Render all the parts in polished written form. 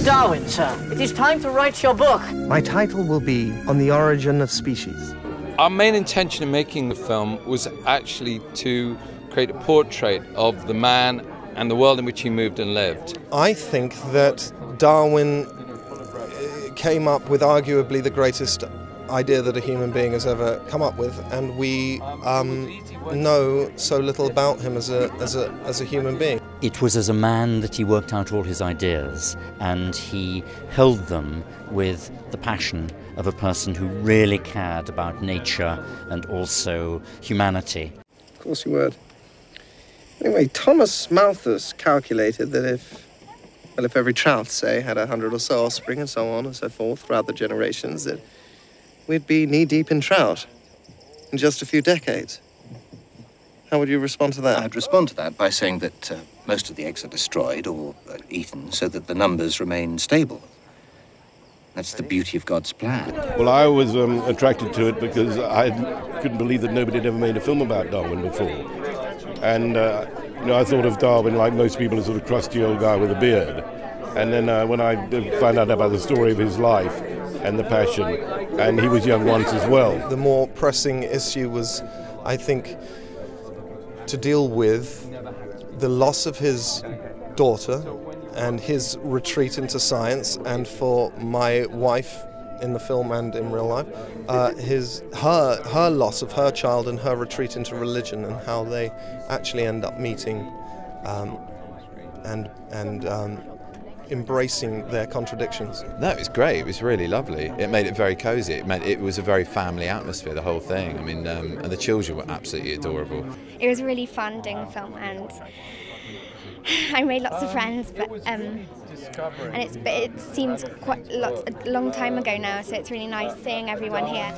Mr. Darwin, sir, it is time to write your book. My title will be On the Origin of Species. Our main intention in making the film was actually to create a portrait of the man and the world in which he moved and lived. I think that Darwin came up with arguably the greatest idea that a human being has ever come up with, and we know so little about him as a human being. It was as a man that he worked out all his ideas, and he held them with the passion of a person who really cared about nature and also humanity. Of course you would. Anyway, Thomas Malthus calculated that if every trout, say, had 100 or so offspring and so on and so forth throughout the generations, that we'd be knee-deep in trout in just a few decades. How would you respond to that? I'd respond to that by saying that most of the eggs are destroyed or eaten so that the numbers remain stable. That's the beauty of God's plan. Well, I was attracted to it because I couldn't believe that nobody had ever made a film about Darwin before. And, I thought of Darwin, like most people, as a sort of crusty old guy with a beard. And then when I found out about the story of his life and the passion, and he was young once as well. The more pressing issue was, I think, to deal with the loss of his daughter and his retreat into science, and for my wife in the film and in real life, her loss of her child and her retreat into religion, and how they actually end up meeting and embracing their contradictions. No, it was great. It was really lovely. It made it very cosy. It was a very family atmosphere, the whole thing. I mean, and the children were absolutely adorable. It was really fun doing the film, and I made lots of friends, and it seems quite a long time ago now, so it's really nice seeing everyone here.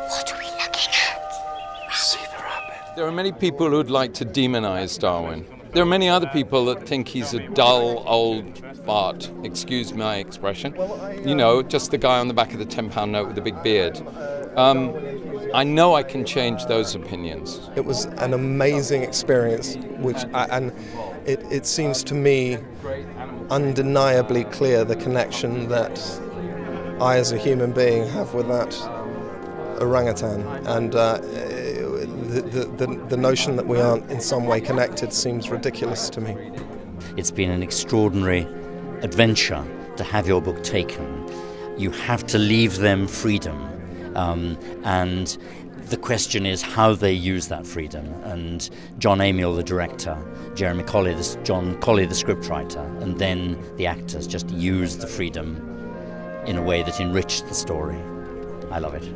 What are we looking at? See the rabbit. There are many people who would like to demonize Darwin. There are many other people that think he's a dull old fart, excuse my expression. Just the guy on the back of the £10 note with the big beard. I know I can change those opinions. It was an amazing experience, and it seems to me undeniably clear the connection that I as a human being have with that orangutan, and the notion that we aren't in some way connected seems ridiculous to me. It's been an extraordinary adventure to have your book taken. You have to leave them freedom, and the question is how they use that freedom. And John Amiel, the director, Jeremy Colley, John Colley, the scriptwriter, and then the actors just used the freedom in a way that enriched the story. I love it.